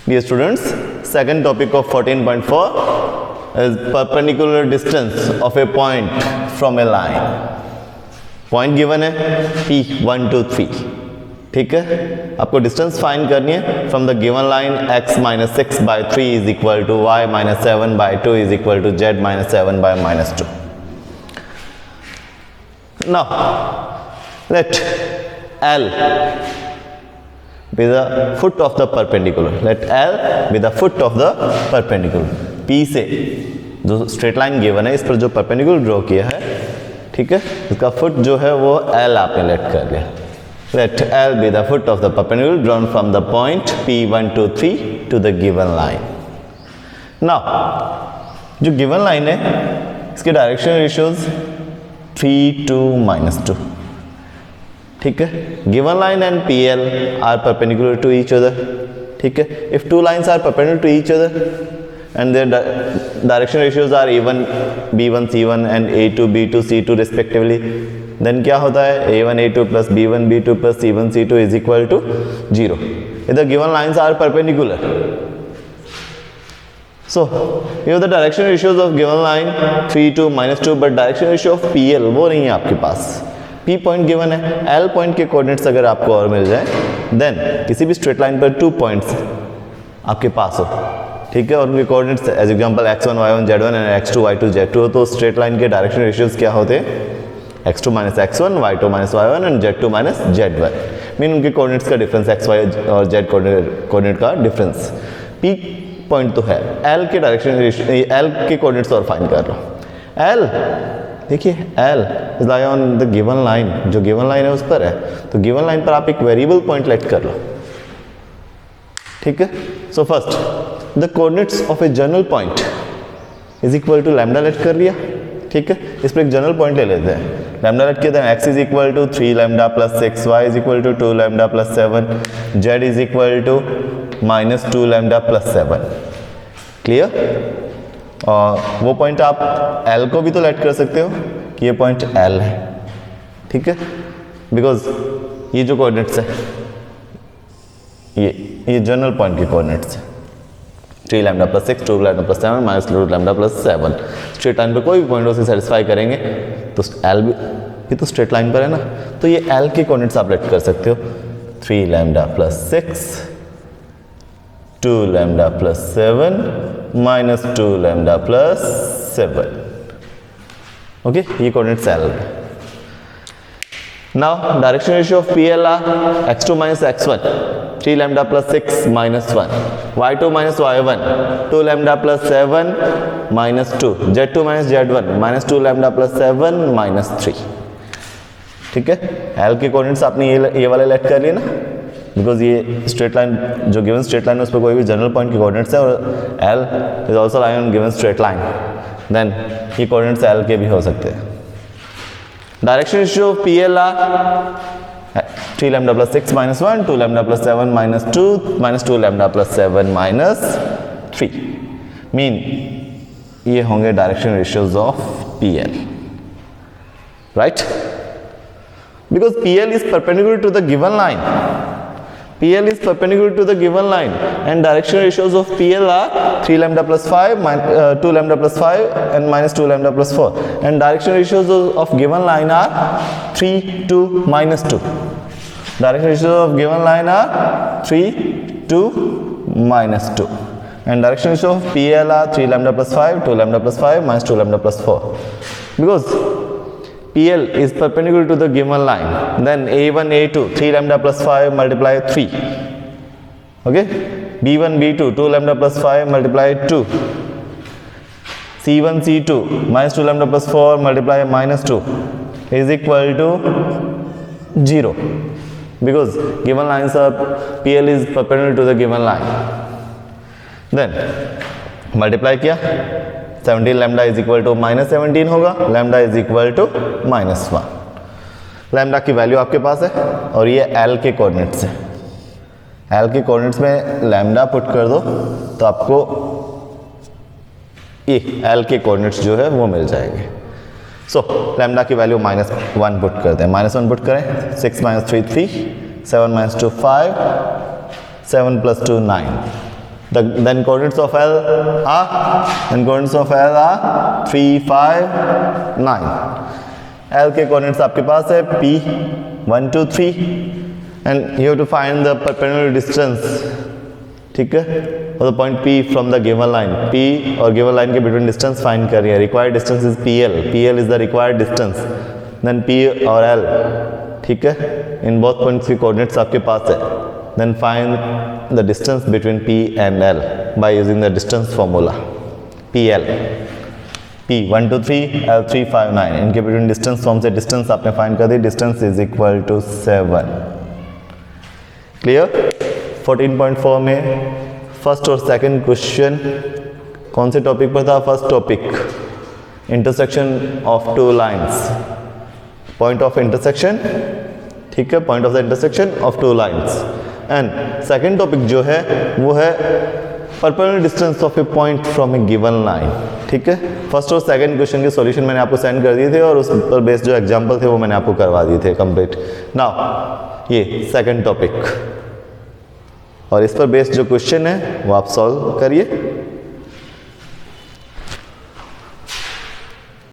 Dear students, second topic of 14.4 is perpendicular distance of a point from a line. Point given है P 1 2 3. ठीक है, आपको distance find करनी है from the given line x minus 6 by 3 is equal to y minus 7 by 2 is equal to z minus 7 by minus 2. Now let L be the foot of the perpendicular. Let L be the foot of the perpendicular. P से जो straight line given है इस पर जो perpendicular draw किया है, ठीक है, इसका फुट जो है वो L आपने लेट कर लिया. Let L be the foot of the perpendicular drawn from the point P1 2 3 to the given line. Now जो गिवन लाइन है इसके डायरेक्शन रेशियोज 3 2 minus 2. ठीक है, given line and PL are perpendicular to each other. ठीक है, if two lines are perpendicular to each other and their direction ratios are even B1 C1 and A2 B2 C2 respectively, then क्या होता है A1 A2 plus B1 B2 plus C1 C2 is equal to 0 if the given lines are perpendicular. So here the direction ratios of given line 3 2 minus 2, but direction ratio of PL वो नहीं है आपके पास. P point given है, L point के coordinates अगर आपको और मिल जाए देन किसी भी स्ट्रेट लाइन पर 2 पॉइंट्स आपके पास हो, ठीक है, और उनके coordinates as example x1 y1 z1 and x2 y2 z2 हो, तो स्ट्रेट लाइन के डायरेक्शन रेशियोज क्या होते हैं x2 minus x1 y2 minus y1 and z2 minus z1. Mean उनके कोऑर्डिनेट्स का डिफरेंस x y और z कोऑर्डिनेट का डिफरेंस. P पॉइंट तो है, L के डायरेक्शन L के कोऑर्डिनेट्स और फाइंड कर लो. L देखिए L is lie on the given line, जो गिवन लाइन है उस पर है, तो गिवन लाइन पर आप एक वेरिएबल पॉइंट लेट कर लो. ठीक है, so first the coordinates of a general point is equal to lambda let कर लिया. ठीक है, इस पर एक जनरल पॉइंट ले लेते हैं. लैम्डा लेट किया था x is equal to 3 lambda plus 6, y is equal to 2 lambda plus 7, z is equal to minus 2 lambda plus 7. Clear? और वो पॉइंट आप L को भी तो लेट कर सकते हो कि ये पॉइंट L है. ठीक है, बिकॉज ये जो कोऑर्डिनेट्स है ये जनरल पॉइंट के कोऑर्डिनेट्स है. 3 lambda plus 6 2 lambda plus 7 minus 2 lambda plus 7. Straight line पर कोई भी पॉइंट उसे सेटिस्फाई करेंगे तो L भी तो स्ट्रेट लाइन पर है ना, तो ये L के कोऑर्डिनेट्स आप लेट कर सकते हो. 3 lambda plus 6 2 lambda plus 7 minus 2 lambda plus 7. Okay, ये कोऑर्डिनेट्स L है. Now direction ratio of PL are x2 minus x1 3 lambda plus 6 minus 1, y2 minus y1 2 lambda plus 7 minus 2, z2 minus z1 minus 2 lambda plus 7 minus 3. ठीक है, L के coordinates आपने ये वाले late कर लिए ना, बिकॉज ये स्ट्रेट लाइन जो गिवन स्ट्रेट लाइन है उस पर कोई भी जनरल पॉइंट के कोऑर्डिनेट्स है और L is also line on given straight line, then ये कोऑर्डिनेट्स L के भी हो सकते हैं. Direction ratio of PL are 3 lambda plus 6 minus 1 2 lambda plus 7 minus 2 minus 2 lambda plus 7 minus 3. Mean ये होंगे direction ratios of PL, right, because PL is perpendicular to the given line. PL is perpendicular to the given line and direction ratios of PL are 3 lambda plus 5 2 lambda plus 5 and minus 2 lambda plus 4, and direction ratios of given line are 3 2 minus 2. Direction ratios of given line are 3 2 minus 2 and direction ratio of PL are 3 lambda plus 5 2 lambda plus 5 minus 2 lambda plus 4. Because PL is perpendicular to the given line, then A1 A2 3 lambda plus 5 multiply 3. Okay, B1 B2 2 lambda plus 5 multiply 2, C1 C2 minus 2 lambda plus 4 multiply minus 2 is equal to 0, because given lines are PL is perpendicular to the given line. Then multiply किया, 17 lambda is equal to minus 17 होगा, lambda is equal to minus 1. Lambda की value आपके पास है और ये L के coordinates है. L के कोऑर्डिनेट्स में लैम्डा पुट कर दो तो आपको ये L के कोऑर्डिनेट्स जो है वो मिल जाएंगे. सो लैम्डा की वैल्यू -1 पुट करते हैं. -1 पुट करें, 6 - 3 3, 7 - 2 5, 7 + 2 9. then coordinates of L are 3, 5, 9. L के coordinates आपके पास है P 1, 2, 3 and you have to find the perpendicular distance. ठीक है, और the point P from the given line. P और given line के between distance find करिए. Required distance is PL. PL is the required distance. Then P और L. ठीक है, in both points की coordinates आपके पास है. Then find the distance between P and L by using the distance formula. PL. P 1, 2, 3, L 3, 5, 9. इनके between distance form से distance आपने find कर दी. Distance is equal to 7. Clear? 14.4 में फर्स्ट और सेकंड क्वेश्चन कौन से टॉपिक पर था? First topic intersection of two lines, point of intersection. ठीक है, point of the intersection of two lines. And second topic जो है वो है perpendicular distance of A point from A given line. ठीक है, फर्स्ट और सेकंड क्वेश्चन के सॉल्यूशन मैंने आपको सेंड कर दिए थे और उस पर बेस्ड जो एग्जांपल थे वो मैंने आपको करवा दिए थे कंप्लीट. नाउ ये सेकंड टॉपिक और इस पर बेस्ड जो क्वेश्चन है वो आप सॉल्व करिए.